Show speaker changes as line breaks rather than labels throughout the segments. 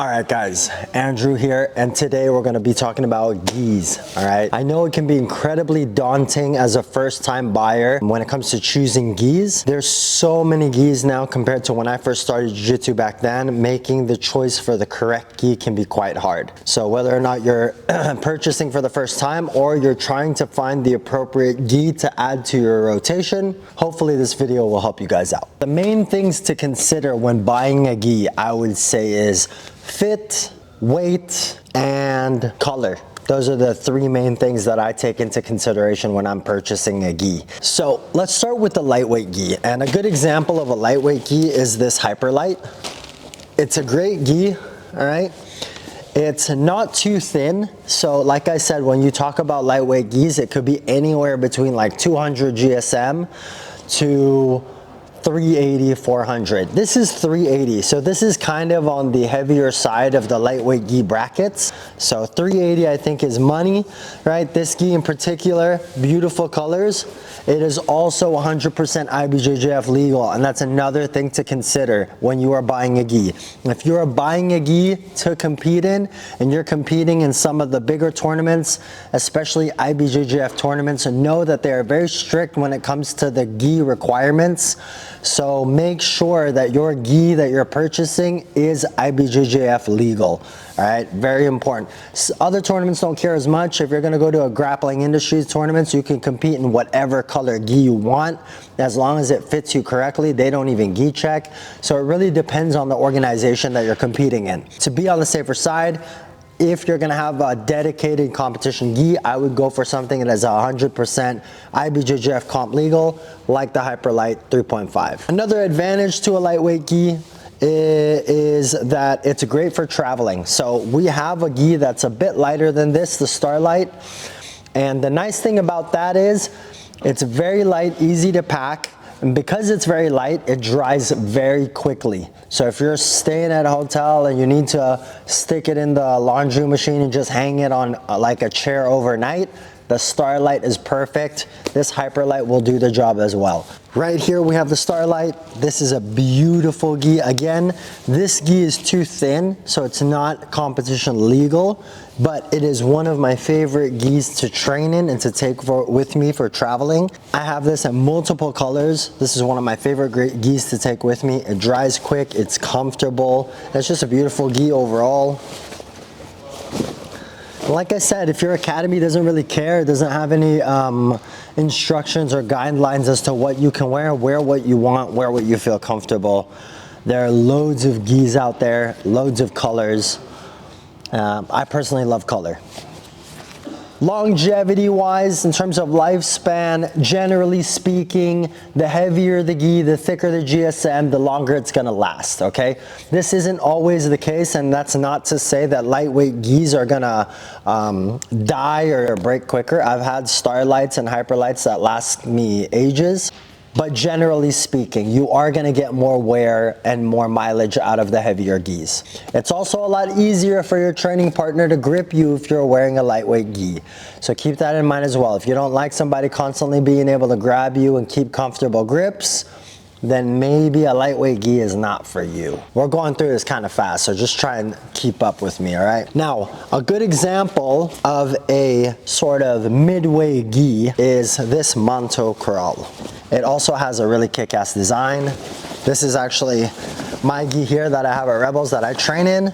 All right guys, Andrew here, and today we're going to be talking about gis. All right, I know it can be incredibly daunting as a first-time buyer when it comes to choosing gis. There's so many gis now compared to when I first started jiu-jitsu back then. Making the choice for the correct gi can be quite hard. So whether or not you're purchasing for the first time or you're trying to find the appropriate gi to add to your rotation, hopefully this video will help you guys out. The main things to consider when buying a gi, I would say, is fit, weight, and color. Those are the three main things that I take into consideration when I'm purchasing a gi. So let's start with the lightweight gi. And a good example of a lightweight gi is this Hyperlight. It's a great gi, all right? It's not too thin. So like I said, when you talk about lightweight gis, it could be anywhere between like 200 GSM to 380, 400. This is 380, so this is kind of on the heavier side of the lightweight gi brackets. So 380 I think is money, right? This gi in particular, beautiful colors. It is also 100% IBJJF legal, and that's another thing to consider when you are buying a gi. If you are buying a gi to compete in, and you're competing in some of the bigger tournaments, especially IBJJF tournaments, know that they are very strict when it comes to the gi requirements. So make sure that your gi that you're purchasing is IBJJF legal. All right, very important. Other tournaments don't care as much. If you're going to go to a Grappling Industries tournaments, you can compete in whatever color gi you want as long as it fits you correctly. They don't even gi check. So it really depends on the organization that you're competing in. To be on the safer side, if you're gonna have a dedicated competition gi, I would go for something that is 100% IBJJF comp legal, like the Hyperlight 3.5. Another advantage to a lightweight gi is that it's great for traveling. So we have a gi that's a bit lighter than this, the Starlight. And the nice thing about that is it's very light, easy to pack. And because it's very light, it dries very quickly. So if you're staying at a hotel and you need to stick it in the laundry machine and just hang it on like a chair overnight, the Starlight is perfect. This Hyperlight will do the job as well. Right here we have the Starlight. This is a beautiful gi. Again, this gi is too thin, so it's not competition legal, but it is one of my favorite gis to train in and to take with me for traveling. I have this in multiple colors. This is one of my favorite great gis to take with me. It dries quick, it's comfortable. It's just a beautiful gi overall. Like I said, if your academy doesn't really care, doesn't have any instructions or guidelines as to what you can wear what you want, wear what you feel comfortable. There are loads of gis out there, loads of colors. I personally love color. Longevity wise, in terms of lifespan, generally speaking, the heavier the gi, the thicker the GSM, the longer it's gonna last, okay? This isn't always the case, and that's not to say that lightweight gis are gonna die or break quicker. I've had Starlights and Hyperlights that last me ages. But generally speaking, you are going to get more wear and more mileage out of the heavier gis. It's also a lot easier for your training partner to grip you if you're wearing a lightweight gi. So keep that in mind as well. If you don't like somebody constantly being able to grab you and keep comfortable grips, then maybe a lightweight gi is not for you. We're going through this kind of fast, so just try and keep up with me, all right? Now, a good example of a sort of midway gi is this Manto Crawl. It also has a really kick-ass design. This is actually my gi here that I have at Rebels that I train in.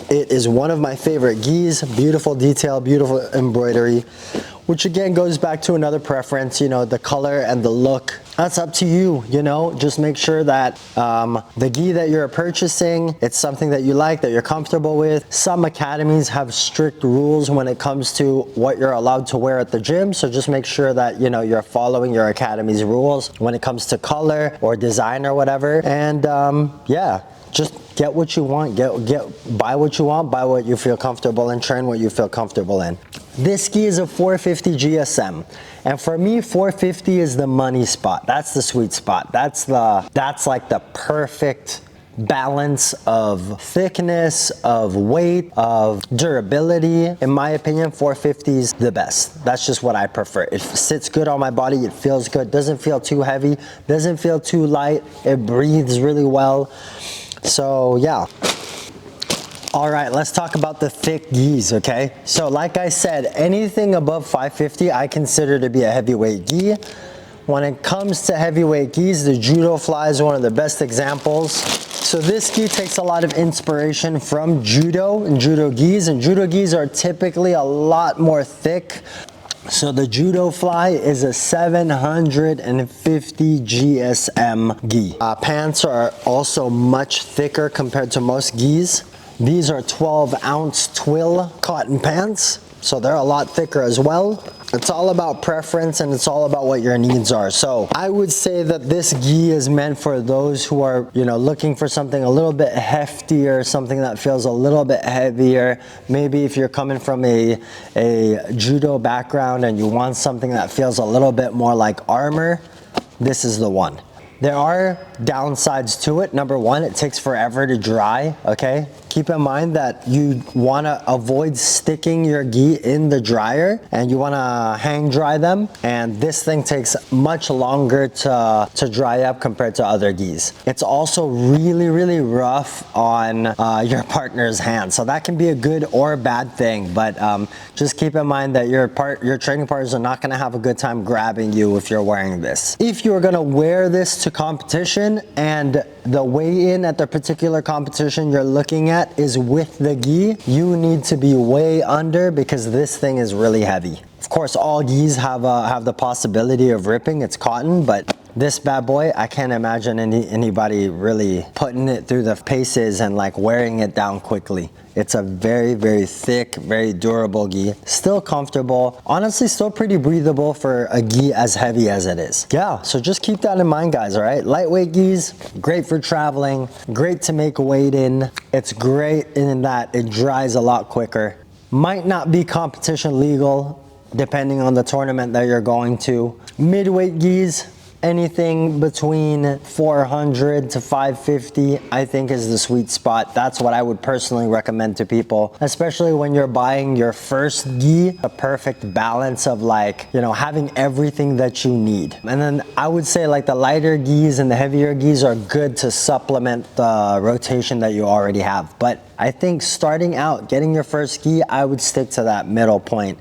It is one of my favorite gis, beautiful detail, beautiful embroidery, which again goes back to another preference, you know, the color and the look. That's up to you, you know, just make sure that the gi that you're purchasing, it's something that you like, that you're comfortable with. Some academies have strict rules when it comes to what you're allowed to wear at the gym, so just make sure that, you know, you're following your academy's rules when it comes to color or design or whatever. And yeah, just get what you want, buy what you want, buy what you feel comfortable in, train what you feel comfortable in. This gi is a 450 GSM, and for me 450 is the money spot. That's the sweet spot. That's like the perfect balance of thickness, of weight, of durability. In my opinion, 450 is the best. That's just what I prefer. It sits good on my body, it feels good, doesn't feel too heavy, doesn't feel too light, it breathes really well. So yeah. All right, let's talk about the thick gis, okay? So like I said, anything above 550 I consider to be a heavyweight gi. When it comes to heavyweight gis, the judo fly is one of the best examples. So this gi takes a lot of inspiration from judo and judo gis, and judo gis are typically a lot more thick. So the judo fly is a 750 GSM gi. Pants are also much thicker compared to most gis. These are 12-ounce twill cotton pants, so they're a lot thicker as well. It's all about preference and it's all about what your needs are. So I would say that this gi is meant for those who are, looking for something a little bit heftier, something that feels a little bit heavier. Maybe if you're coming from a judo background and you want something that feels a little bit more like armor, this is the one. There are downsides to it. Number one, it takes forever to dry, okay? Keep in mind that you wanna avoid sticking your gi in the dryer and you wanna hang dry them. And this thing takes much longer to dry up compared to other gis. It's also really, really rough on your partner's hands. So that can be a good or bad thing, but just keep in mind that your training partners are not gonna have a good time grabbing you if you're wearing this. If you're gonna wear this to competition and the weigh-in at the particular competition you're looking at is with the gi, you need to be way under because this thing is really heavy. Of course, all gis have the possibility of ripping. It's cotton, but this bad boy, I can't imagine anybody really putting it through the paces and like wearing it down quickly. It's a very, very thick, very durable gi. Still comfortable. Honestly, still pretty breathable for a gi as heavy as it is. Yeah, so just keep that in mind, guys, all right? Lightweight gis, great for traveling, great to make weight in. It's great in that it dries a lot quicker. Might not be competition legal, depending on the tournament that you're going to. Midweight gis, anything between 400 to 550 I think is the sweet spot. That's what I would personally recommend to people, especially when you're buying your first gi. A perfect balance of having everything that you need. And then I would say like the lighter gis and the heavier gis are good to supplement the rotation that you already have. But I think starting out, getting your first gi, I would stick to that middle point,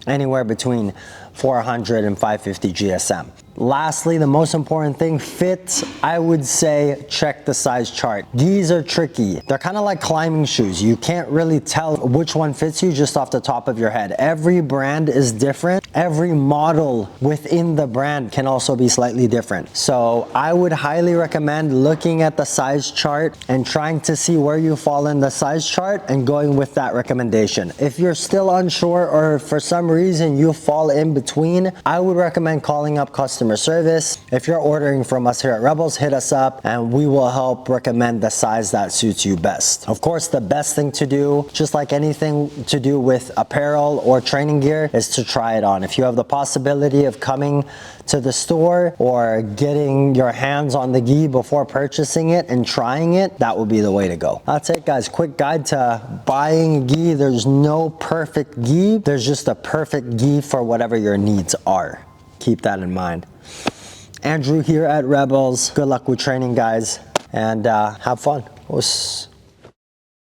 anywhere between 400 and 550 GSM. Lastly, the most important thing, fits. I would say check the size chart. These are tricky. They're kind of like climbing shoes. You can't really tell which one fits you just off the top of your head. Every brand is different. Every model within the brand can also be slightly different. So I would highly recommend looking at the size chart and trying to see where you fall in the size chart and going with that recommendation. If you're still unsure or for some reason you fall in between, I would recommend calling up customer service. If you're ordering from us here at Rebels, hit us up and we will help recommend the size that suits you best. Of course, the best thing to do, just like anything to do with apparel or training gear, is to try it on. If you have the possibility of coming to the store or getting your hands on the gi before purchasing it and trying it, that would be the way to go. That's it, guys. Quick guide to buying a gi. There's no perfect gi. There's just a perfect gi for whatever your needs are. Keep that in mind. Andrew here at Rebels. Good luck with training, guys, and have fun.